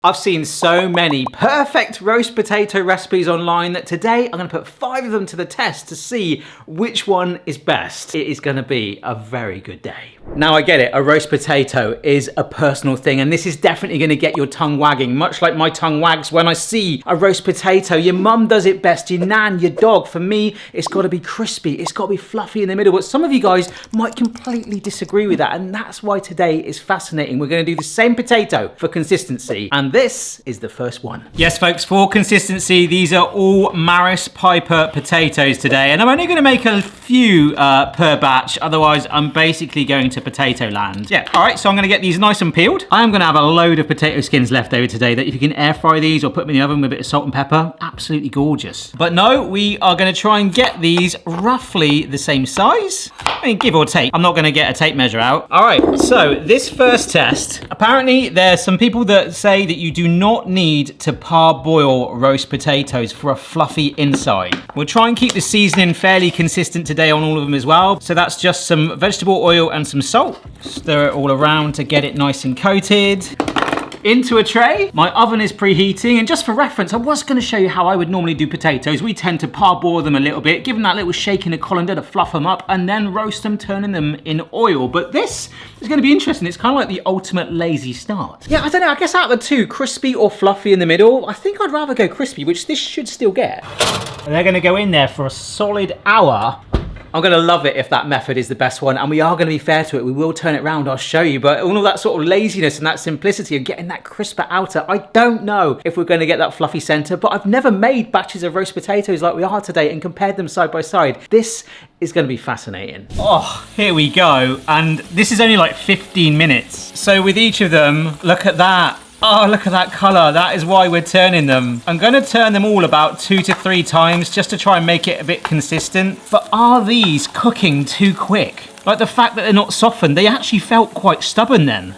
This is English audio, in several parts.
I've seen so many perfect roast potato recipes online that today I'm going to put 5 of them to the test to see which one is best. It is going to be a very good day. Now I get it, a roast potato is a personal thing and this is definitely going to get your tongue wagging, much like my tongue wags when I see a roast potato. Your mum does it best, your nan, your dog. For me, it's got to be crispy, it's got to be fluffy in the middle, but some of you guys might completely disagree with that, and that's why today is fascinating. We're going to do the same potato for consistency, and this is the first one. Yes, folks, for consistency, these are all Maris Piper potatoes today, and I'm only going to make a few per batch, otherwise I'm basically going to potato land. Yeah, all right, so I'm going to get these nice and peeled. I am going to have a load of potato skins left over today that if you can air fry these or put them in the oven with a bit of salt and pepper, absolutely gorgeous. But no, we are going to try and get these roughly the same size. I mean, give or take. I'm not going to get a tape measure out. All right, so this first test, apparently there's some people that say that you do not need to parboil roast potatoes for a fluffy inside. We'll try and keep the seasoning fairly consistent today on all of them as well. So that's just some vegetable oil and some salt. Stir it all around to get it nice and coated. Into a tray. My oven is preheating, and just for reference, I was going to show you how I would normally do potatoes. We tend to parboil them a little bit, give them that little shake in a colander to fluff them up, and then roast them, turning them in oil. But this is going to be interesting. It's kind of like the ultimate lazy start. Yeah, I don't know. I guess out of the two, crispy or fluffy in the middle, I think I'd rather go crispy, which this should still get. And they're going to go in there for a solid hour. I'm going to love it if that method is the best one, and we are going to be fair to it. We will turn it around, I'll show you, but all of that sort of laziness and that simplicity of getting that crisper outer, I don't know if we're going to get that fluffy center, but I've never made batches of roast potatoes like we are today and compared them side by side. This is going to be fascinating. Oh, here we go, and this is only like 15 minutes. So with each of them, look at that. Oh, look at that color. That is why we're turning them. I'm going to turn them all about 2 to 3 times just to try and make it a bit consistent. But are these cooking too quick? Like the fact that they're not softened, they actually felt quite stubborn then.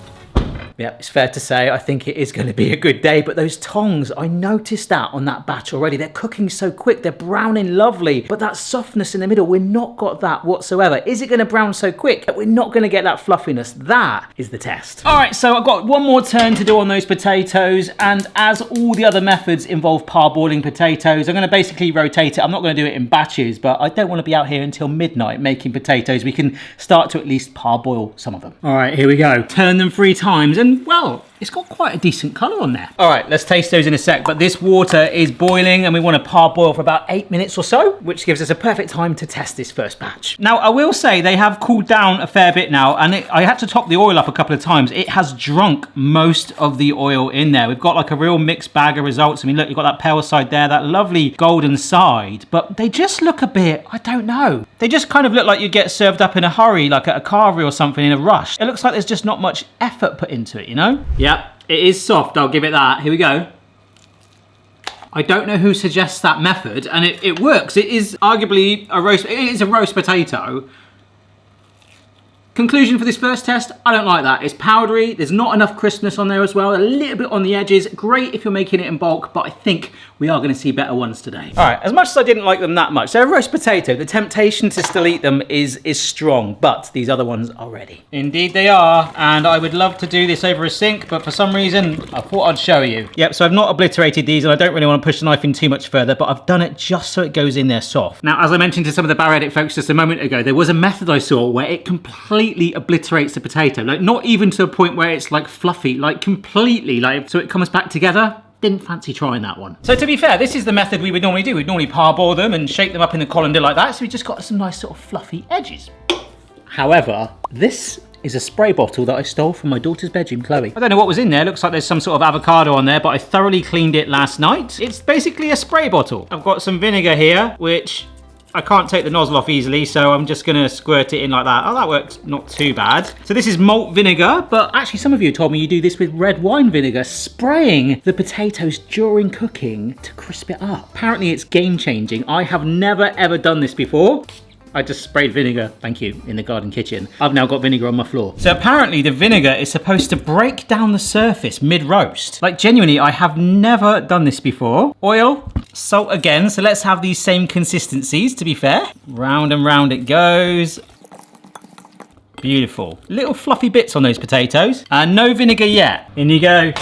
Yeah, it's fair to say I think it is going to be a good day, but those tongs, I noticed that on that batch already. They're cooking so quick, they're browning lovely, but that softness in the middle, we're not got that whatsoever. Is it going to brown so quick that we're not going to get that fluffiness? That is the test. All right, so I've got one more turn to do on those potatoes, and as all the other methods involve parboiling potatoes, I'm going to basically rotate it. I'm not going to do it in batches, but I don't want to be out here until midnight making potatoes. We can start to at least parboil some of them. All right, here we go. Turn them 3 times. And well, it's got quite a decent colour on there. All right, let's taste those in a sec, but this water is boiling and we want to parboil for about 8 minutes or so, which gives us a perfect time to test this first batch. Now, I will say they have cooled down a fair bit now, and I had to top the oil up a couple of times. It has drunk most of the oil in there. We've got like a real mixed bag of results. I mean, look, you've got that pale side there, that lovely golden side, but they just look a bit, I don't know. They just kind of look like you'd get served up in a hurry, like at a carvery or something in a rush. It looks like there's just not much effort put into it, you know? Yep, it is soft, I'll give it that. Here we go. I don't know who suggests that method, and it works. It is arguably a roast potato. Conclusion for this first test, I don't like that. It's powdery, there's not enough crispness on there as well, a little bit on the edges. Great if you're making it in bulk, but I think we are gonna see better ones today. All right, as much as I didn't like them that much, they're a roast potato. The temptation to still eat them is strong, but these other ones are ready. Indeed they are, and I would love to do this over a sink, but for some reason, I thought I'd show you. Yep, so I've not obliterated these, and I don't really want to push the knife in too much further, but I've done it just so it goes in there soft. Now, as I mentioned to some of the Bar Edit folks just a moment ago, there was a method I saw where it completely obliterates the potato, like not even to a point where it's like fluffy, like completely, like so it comes back together. Didn't fancy trying that one. So to be fair, this is the method we would normally do. We'd normally parboil them and shake them up in the colander like that, so we just got some nice sort of fluffy edges. However, this is a spray bottle that I stole from my daughter's bedroom, Chloe. I don't know what was in there. Looks like there's some sort of avocado on there, but I thoroughly cleaned it last night. It's basically a spray bottle. I've got some vinegar here, which I can't take the nozzle off easily, so I'm just gonna squirt it in like that. Oh, that worked not too bad. So this is malt vinegar, but actually some of you told me you do this with red wine vinegar, spraying the potatoes during cooking to crisp it up. Apparently it's game-changing. I have never ever done this before. I just sprayed vinegar, thank you, in the garden kitchen. I've now got vinegar on my floor. So apparently the vinegar is supposed to break down the surface mid-roast. Like genuinely, I have never done this before. Oil, salt again, so let's have these same consistencies to be fair. Round and round it goes. Beautiful. Little fluffy bits on those potatoes. And no vinegar yet. In you go.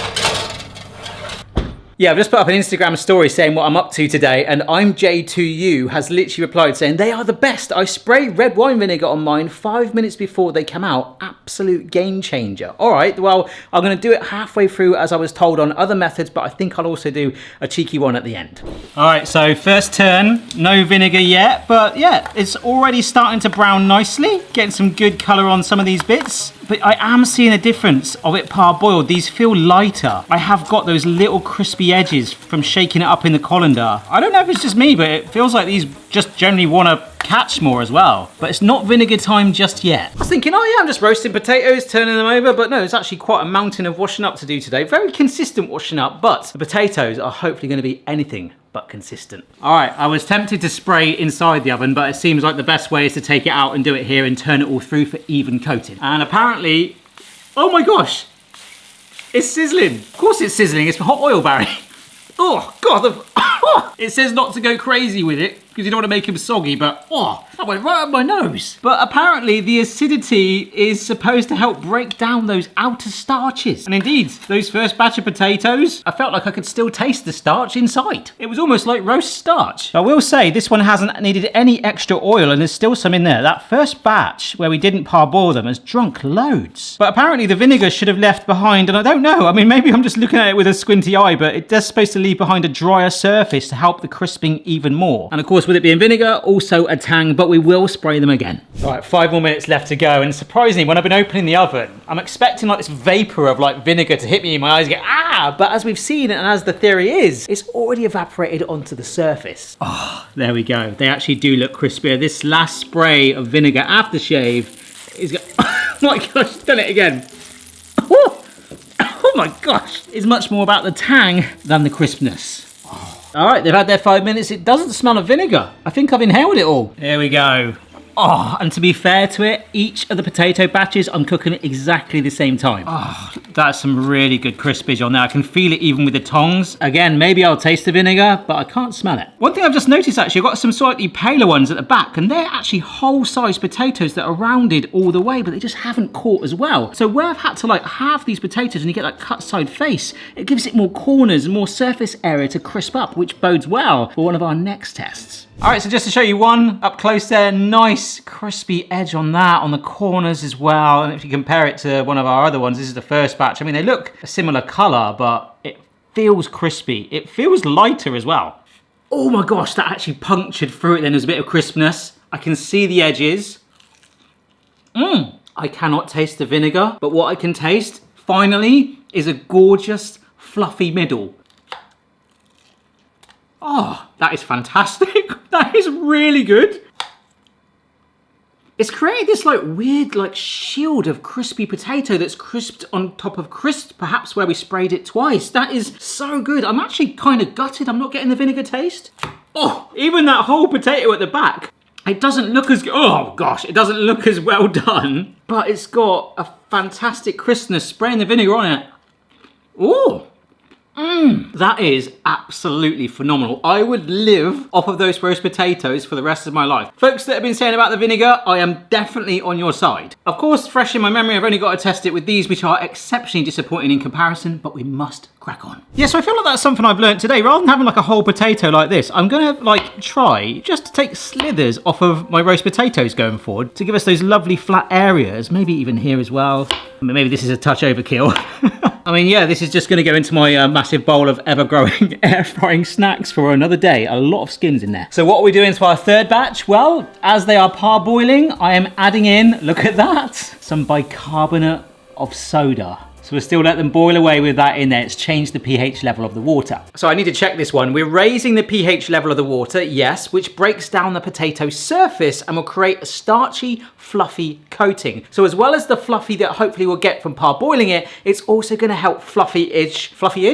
Yeah, I've just put up an Instagram story saying what I'm up to today, and I'm J2U has literally replied saying, they are the best. I sprayed red wine vinegar on mine 5 minutes before they come out. Absolute game changer. All right, well, I'm going to do it halfway through as I was told on other methods, but I think I'll also do a cheeky one at the end. All right, so first turn, no vinegar yet, but yeah, it's already starting to brown nicely, getting some good colour on some of these bits. But I am seeing a difference of it parboiled. These feel lighter. I have got those little crispy edges from shaking it up in the colander. I don't know if it's just me, but it feels like these just generally want to catch more as well. But it's not vinegar time just yet. I was thinking, oh yeah, I'm just roasting potatoes, turning them over, but no, it's actually quite a mountain of washing up to do today. Very consistent washing up, but the potatoes are hopefully going to be anything but consistent. All right, I was tempted to spray inside the oven, but it seems like the best way is to take it out and do it here and turn it all through for even coating. And apparently, oh my gosh, it's sizzling. Of course it's sizzling, it's for hot oil, Barry. Oh God, it says not to go crazy with it because you don't want to make them soggy, but that went right up my nose. But apparently the acidity is supposed to help break down those outer starches. And indeed, those first batch of potatoes, I felt like I could still taste the starch inside. It was almost like roast starch. I will say this one hasn't needed any extra oil and there's still some in there. That first batch where we didn't parboil them has drunk loads. But apparently the vinegar should have left behind, and I don't know. I mean, maybe I'm just looking at it with a squinty eye, but it is supposed to leave behind a drier surface to help the crisping even more. And of course, with it being vinegar, also a tang, but we will spray them again. All right, 5 more minutes left to go. And surprisingly, when I've been opening the oven, I'm expecting like this vapor of like vinegar to hit me in my eyes and go, ah! But as we've seen, and as the theory is, it's already evaporated onto the surface. Oh, there we go. They actually do look crispier. This last spray of vinegar aftershave is oh my gosh, done it again. Oh my gosh. It's much more about the tang than the crispness. All right, they've had their 5 minutes. It doesn't smell of vinegar. I think I've inhaled it all. There we go. Oh, and to be fair to it, each of the potato batches, I'm cooking at exactly the same time. Oh, that's some really good crispage on there. I can feel it even with the tongs. Again, maybe I'll taste the vinegar, but I can't smell it. One thing I've just noticed, actually, I've got some slightly paler ones at the back, and they're actually whole-size potatoes that are rounded all the way, but they just haven't caught as well. So where I've had to like halve these potatoes and you get that cut side face, it gives it more corners and more surface area to crisp up, which bodes well for one of our next tests. All right, so just to show you one up close there, nice crispy edge on that, on the corners as well. And if you compare it to one of our other ones, this is the first batch. I mean, they look a similar color, but it feels crispy. It feels lighter as well. Oh my gosh, that actually punctured through it then. There's a bit of crispness. I can see the edges. I cannot taste the vinegar, but what I can taste, finally, is a gorgeous, fluffy middle. Oh, that is fantastic. That is really good. It's created this like weird like shield of crispy potato that's crisped on top of crisp, perhaps where we sprayed it twice. That is so good. I'm actually kind of gutted I'm not getting the vinegar taste. Oh, even that whole potato at the back, it doesn't look as good. Oh gosh, it doesn't look as well done, but it's got a fantastic crispness spraying the vinegar on it. Oh. That is absolutely phenomenal. I would live off of those roast potatoes for the rest of my life. Folks that have been saying about the vinegar, I am definitely on your side. Of course, fresh in my memory, I've only got to test it with these, which are exceptionally disappointing in comparison, but we must crack on. Yeah, so I feel like that's something I've learned today. Rather than having like a whole potato like this, I'm gonna like try just to take slithers off of my roast potatoes going forward to give us those lovely flat areas, maybe even here as well. I mean, maybe this is a touch overkill. I mean, yeah, this is just going to go into my massive bowl of ever-growing air-frying snacks for another day. A lot of skins in there. So what are we doing to our third batch? Well, as they are parboiling, I am adding in, look at that, some bicarbonate of soda. So we'll still let them boil away with that in there. It's changed the pH level of the water. So I need to check this one. We're raising the pH level of the water, yes, which breaks down the potato surface and will create a starchy, fluffy coating. So as well as the fluffy that hopefully we'll get from parboiling it, it's also gonna help fluffy edge,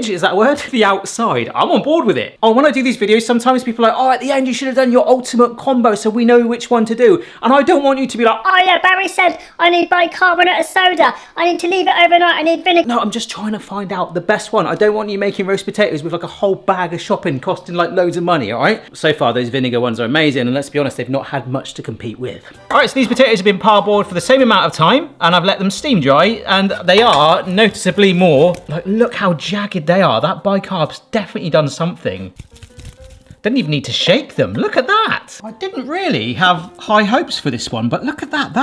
is that a word? The outside. I'm on board with it. Oh, when I do these videos, sometimes people are like, oh, at the end you should have done your ultimate combo so we know which one to do. And I don't want you to be like, oh yeah, Barry said I need bicarbonate of soda. I need to leave it overnight. I need need vinegar. No, I'm just trying to find out the best one. I don't want you making roast potatoes with like a whole bag of shopping costing like loads of money, all right? So far, those vinegar ones are amazing, and let's be honest, they've not had much to compete with. All right, so these potatoes have been parboiled for the same amount of time, and I've let them steam dry, and they are noticeably more, like, look how jagged they are. That bicarb's definitely done something. Didn't even need to shake them. Look at that. I didn't really have high hopes for this one, but look at that.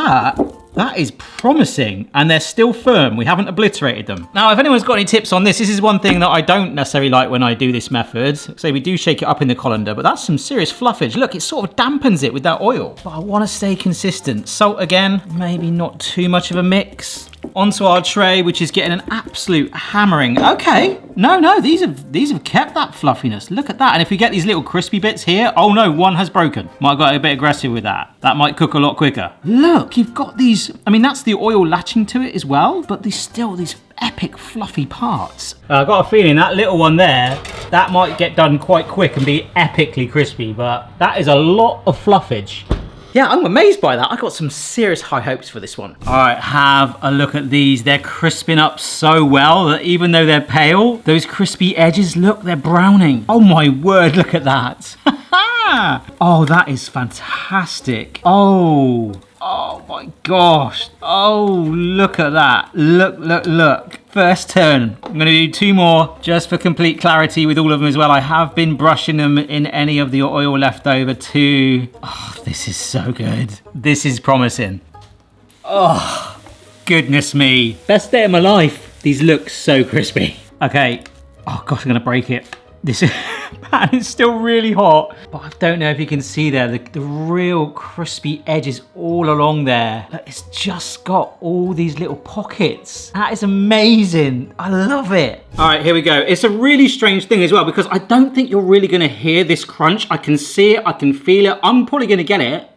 That is promising, and they're still firm. We haven't obliterated them. Now, if anyone's got any tips on this is one thing that I don't necessarily like when I do this method. So we do shake it up in the colander, but that's some serious fluffage. Look, it sort of dampens it with that oil. But I want to stay consistent. Salt again, maybe not too much of a mix. Onto our tray, which is getting an absolute hammering. Okay, no, these have kept that fluffiness. Look at that. And if we get these little crispy bits here, oh no, one has broken. Might have got a bit aggressive with that. That might cook a lot quicker. Look, you've got these, I mean, that's the oil latching to it as well, but there's still these epic fluffy parts. I've got a feeling that little one there, that might get done quite quick and be epically crispy, but that is a lot of fluffage. Yeah, I'm amazed by that. I got some serious high hopes for this one. All right, have a look at these. They're crisping up so well that even though they're pale, those crispy edges, look, they're browning. Oh my word, look at that. Oh, that is fantastic. Oh my gosh. Oh, look at that. Look. First turn. I'm going to do 2 more just for complete clarity with all of them as well. I have been brushing them in any of the oil left over too. Oh, this is so good. This is promising. Oh, goodness me. Best day of my life. These look so crispy. Okay. Oh gosh, I'm going to break it. This pan is still really hot, but I don't know if you can see there, the real crispy edges all along there. Look, it's just got all these little pockets. That is amazing. I love it. All right, here we go. It's a really strange thing as well, because I don't think you're really gonna hear this crunch. I can see it, I can feel it. I'm probably gonna get it.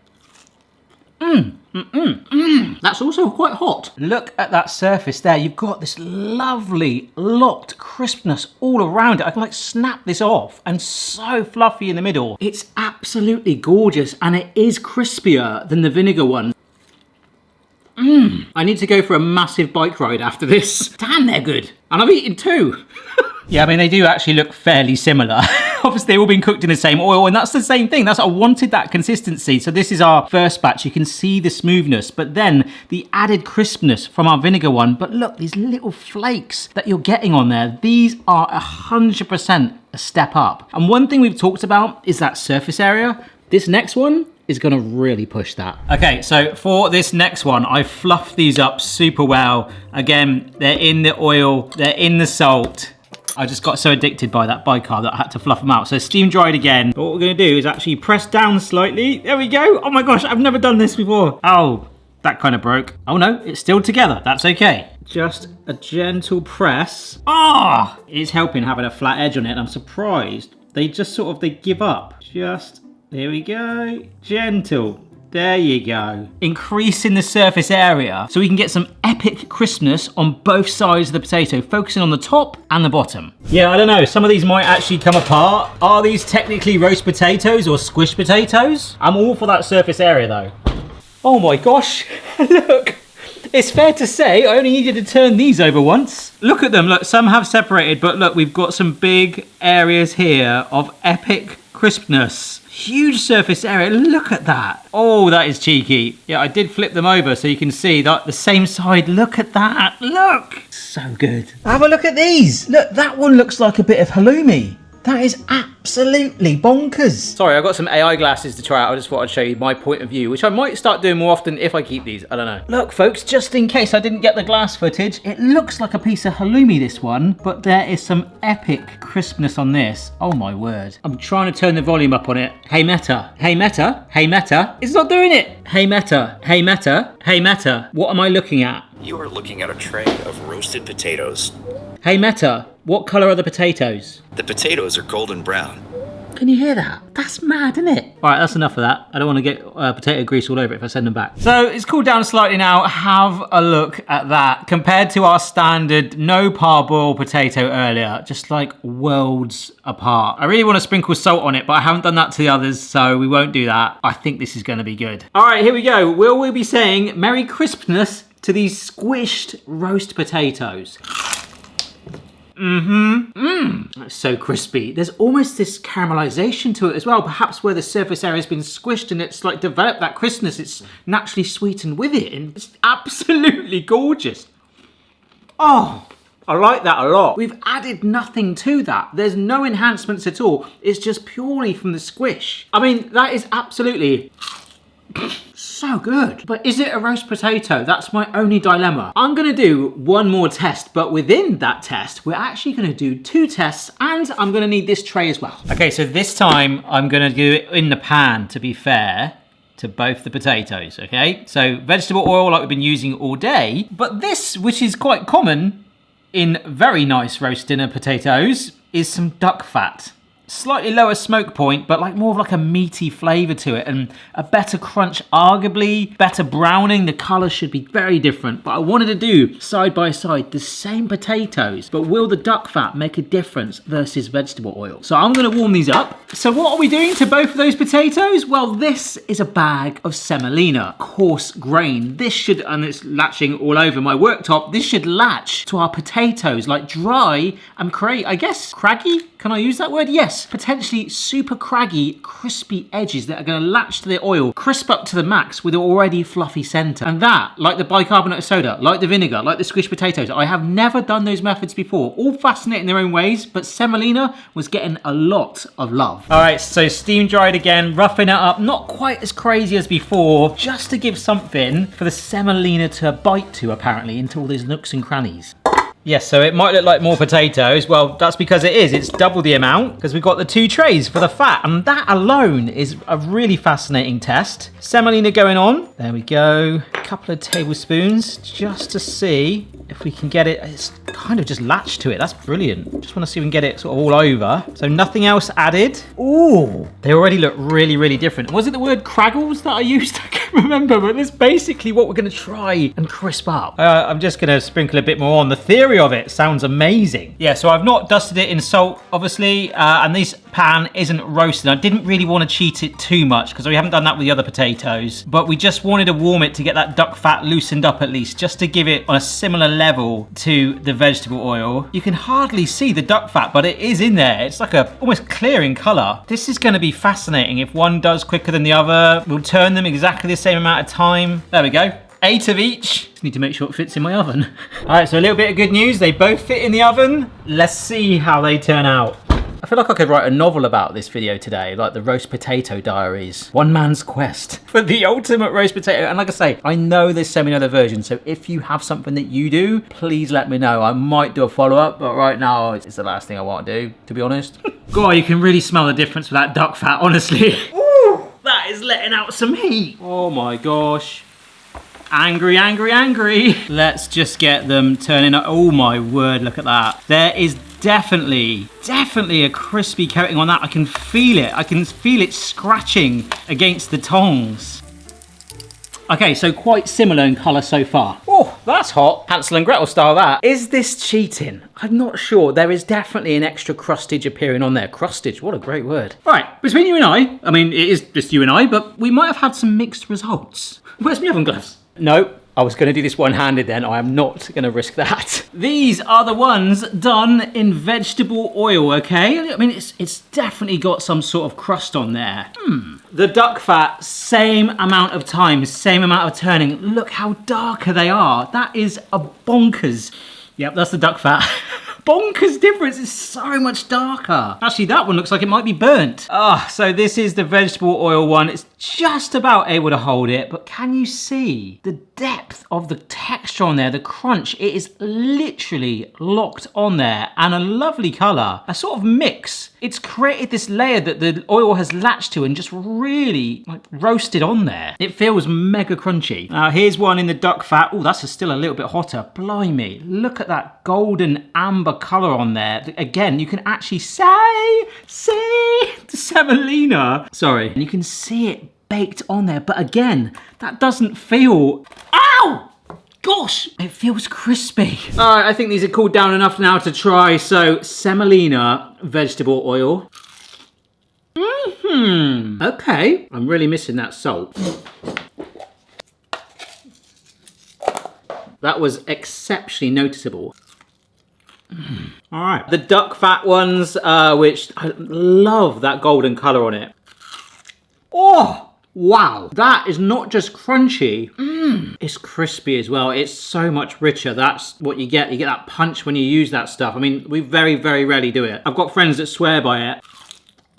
That's also quite hot. Look at that surface there. You've got this lovely locked crispness all around it. I can like snap this off, and so fluffy in the middle. It's absolutely gorgeous, and it is crispier than the vinegar one. I need to go for a massive bike ride after this. Damn, they're good. And I've eaten 2. Yeah, I mean, they do actually look fairly similar. Obviously, they've all been cooked in the same oil, and that's the same thing. I wanted that consistency. So this is our first batch. You can see the smoothness, but then the added crispness from our vinegar one. But look, these little flakes that you're getting on there, these are 100% a step up. And one thing we've talked about is that surface area. This next one is gonna really push that. Okay, so for this next one, I fluffed these up super well. Again, they're in the oil, they're in the salt. I just got so addicted by that bicarb that I had to fluff them out. So steam dried again. But what we're gonna do is actually press down slightly. There we go. Oh my gosh, I've never done this before. Oh, that kind of broke. Oh no, it's still together. That's okay. Just a gentle press. Ah, it's helping having a flat edge on it. I'm surprised. They just sort of, they give up. Just, there we go. Gentle. There you go. Increasing the surface area so we can get some epic crispness on both sides of the potato, focusing on the top and the bottom. Yeah, I don't know. Some of these might actually come apart. Are these technically roast potatoes or squished potatoes? I'm all for that surface area though. Oh my gosh, look. It's fair to say I only needed to turn these over once. Look at them, look, some have separated, but look, we've got some big areas here of epic crispness. Huge surface area, look at that. Oh, that is cheeky. Yeah, I did flip them over so you can see that the same side. Look at that, look. So good. Have a look at these. Look, that one looks like a bit of halloumi. That is absolutely bonkers. Sorry, I've got some AI glasses to try out. I just thought I'd show you my point of view, which I might start doing more often if I keep these. I don't know. Look, folks, just in case I didn't get the glass footage, it looks like a piece of halloumi, this one, but there is some epic crispness on this. Oh my word. I'm trying to turn the volume up on it. Hey Meta, hey Meta, hey Meta. It's not doing it. Hey Meta, hey Meta, hey Meta. What am I looking at? You are looking at a tray of roasted potatoes. Hey Meta, what color are the potatoes? The potatoes are golden brown. Can you hear that? That's mad, isn't it? All right, that's enough of that. I don't want to get potato grease all over it if I send them back. So it's cooled down slightly now. Have a look at that. Compared to our standard no parboil potato earlier, just like worlds apart. I really want to sprinkle salt on it, but I haven't done that to the others, so we won't do that. I think this is going to be good. All right, here we go. Will we be saying Merry Crispness to these squished roast potatoes. That's so crispy. There's almost this caramelization to it as well, perhaps where the surface area has been squished and it's like developed that crispness. It's naturally sweetened with it, and it's absolutely gorgeous. Oh, I like that a lot. We've added nothing to that. There's no enhancements at all. It's just purely from the squish. I mean, that is absolutely so good. But is it a roast potato? That's my only dilemma. I'm gonna do one more test, but within that test, we're actually gonna do 2 tests, and I'm gonna need this tray as well. Okay, so this time I'm gonna do it in the pan, to be fair to both the potatoes, okay? So vegetable oil like we've been using all day, but this, which is quite common in very nice roast dinner potatoes, is some duck fat. Slightly lower smoke point, but like more of like a meaty flavor to it, and a better crunch, arguably better browning. The color should be very different, but I wanted to do side by side the same potatoes, but will the duck fat make a difference versus vegetable oil? So I'm gonna warm these up. So what are we doing to both of those potatoes? Well, this is a bag of semolina, coarse grain. This should, and it's latching all over my worktop, this should latch to our potatoes, like dry and create, I guess, craggy? Can I use that word? Yes. Potentially super craggy, crispy edges that are going to latch to the oil, crisp up to the max with an already fluffy center. And that, like the bicarbonate of soda, like the vinegar, like the squished potatoes, I have never done those methods before. All fascinating in their own ways, but semolina was getting a lot of love. All right, so steam dried again, roughing it up, not quite as crazy as before, just to give something for the semolina to bite to, apparently, into all those nooks and crannies. Yes, so it might look like more potatoes. Well, that's because it is. It's double the amount because we've got the 2 trays for the fat, and that alone is a really fascinating test. Semolina going on. There we go. A couple of tablespoons just to see if we can get it. It's kind of just latched to it. That's brilliant. Just want to see if we can get it sort of all over. So nothing else added. Ooh, they already look really, really different. Was it the word craggles that I used? I can't remember, but that's basically what we're going to try and crisp up. I'm just going to sprinkle a bit more on. The theory of it sounds amazing. Yeah, so I've not dusted it in salt, obviously, and this pan isn't roasted. I didn't really want to cheat it too much because we haven't done that with the other potatoes, but we just wanted to warm it to get that duck fat loosened up at least, just to give it on a similar level to the vegetable oil. You can hardly see the duck fat, but it is in there. It's like a almost clear in color. This is going to be fascinating. If one does quicker than the other, we'll turn them exactly the same amount of time. There we go. 8 of each. Just need to make sure it fits in my oven. All right, so a little bit of good news. They both fit in the oven. Let's see how they turn out. I feel like I could write a novel about this video today, like the roast potato diaries. One man's quest for the ultimate roast potato. And like I say, I know there's so many other versions, so if you have something that you do, please let me know. I might do a follow-up, but right now it's the last thing I want to do, to be honest. God, you can really smell the difference with that duck fat, honestly. Ooh, that is letting out some heat. Oh my gosh. Angry, angry, angry. Let's just get them turning up. Oh my word, look at that. There is definitely a crispy coating on that. I can feel it. I can feel it scratching against the tongs. Okay, so quite similar in colour so far. Oh, that's hot. Hansel and Gretel style, that. Is this cheating? I'm not sure. There is definitely an extra crustage appearing on there. Crustage, what a great word. Right, between you and I mean, it is just you and I, but we might have had some mixed results. Where's my oven gloves? No, I was going to do this one-handed then. I am not going to risk that. These are the ones done in vegetable oil, okay? I mean, it's definitely got some sort of crust on there. The duck fat, same amount of time, same amount of turning. Look how darker they are. That is a bonkers. Yep, that's the duck fat. Bonkers difference. It's so much darker. Actually, that one looks like it might be burnt. So this is the vegetable oil one. It's just about able to hold it, but can you see the depth of the texture on there, the crunch? It is literally locked on there, and a lovely color, a sort of mix. It's created this layer that the oil has latched to and just really like roasted on there. It feels mega crunchy. Now here's one in the duck fat. Oh, that's still a little bit hotter. Blimey, look at that golden amber color on there. Again, you can actually see the semolina. Sorry, and you can see it baked on there, but again, that doesn't feel, ow! Gosh, it feels crispy. All right, I think these are cooled down enough now to try. So semolina vegetable oil. Okay, I'm really missing that salt. That was exceptionally noticeable. All right, the duck fat ones, which I love that golden color on it. Oh, wow. That is not just crunchy, it's crispy as well. It's so much richer. That's what you get. You get that punch when you use that stuff. I mean, we very, very rarely do it. I've got friends that swear by it.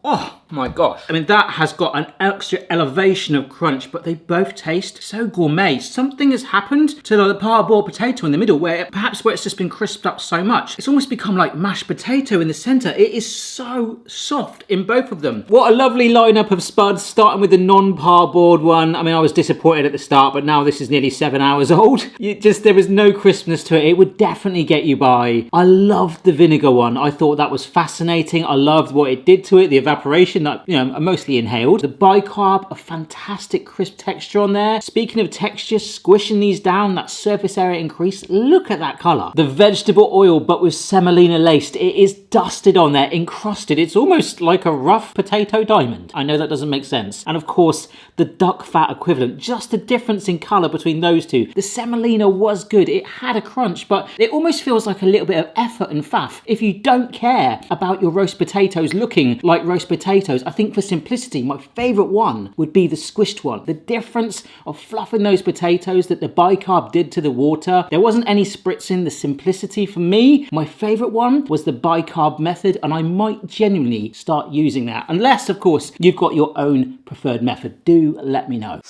Oh my gosh. I mean, that has got an extra elevation of crunch, but they both taste so gourmet. Something has happened to the parboiled potato in the middle perhaps where it's just been crisped up so much. It's almost become like mashed potato in the center. It is so soft in both of them. What a lovely lineup of spuds, starting with the non-parboiled one. I mean, I was disappointed at the start, but now this is nearly 7 hours old. There was no crispness to it. It would definitely get you by. I loved the vinegar one. I thought that was fascinating. I loved what it did to it, the evaporation that, you know, I mostly inhaled. The bicarb, a fantastic crisp texture on there. Speaking of texture, squishing these down, that surface area increase, look at that color. The vegetable oil, but with semolina laced, it is dusted on there, encrusted. It's almost like a rough potato diamond. I know that doesn't make sense. And of course, the duck fat equivalent, just the difference in color between those two. The semolina was good. It had a crunch, but it almost feels like a little bit of effort and faff. If you don't care about your roast potatoes looking like roast potatoes, I think for simplicity, my favorite one would be the squished one. The difference of fluffing those potatoes that the bicarb did to the water. There wasn't any spritzing. The simplicity for me, my favorite one was the bicarb method, and I might genuinely start using that. Unless, of course, you've got your own preferred method. Do let me know.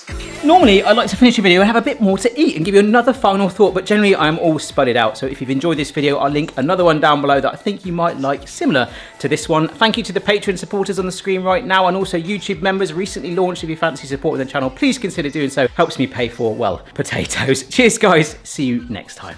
Normally, I like to finish a video and have a bit more to eat and give you another final thought, but generally I'm all spudded out. So if you've enjoyed this video, I'll link another one down below that I think you might like, similar to this one. Thank you to the Patreon supporters on the screen right now, and also YouTube members recently launched. If you fancy supporting the channel, please consider doing so. Helps me pay for, well, potatoes. Cheers guys, see you next time.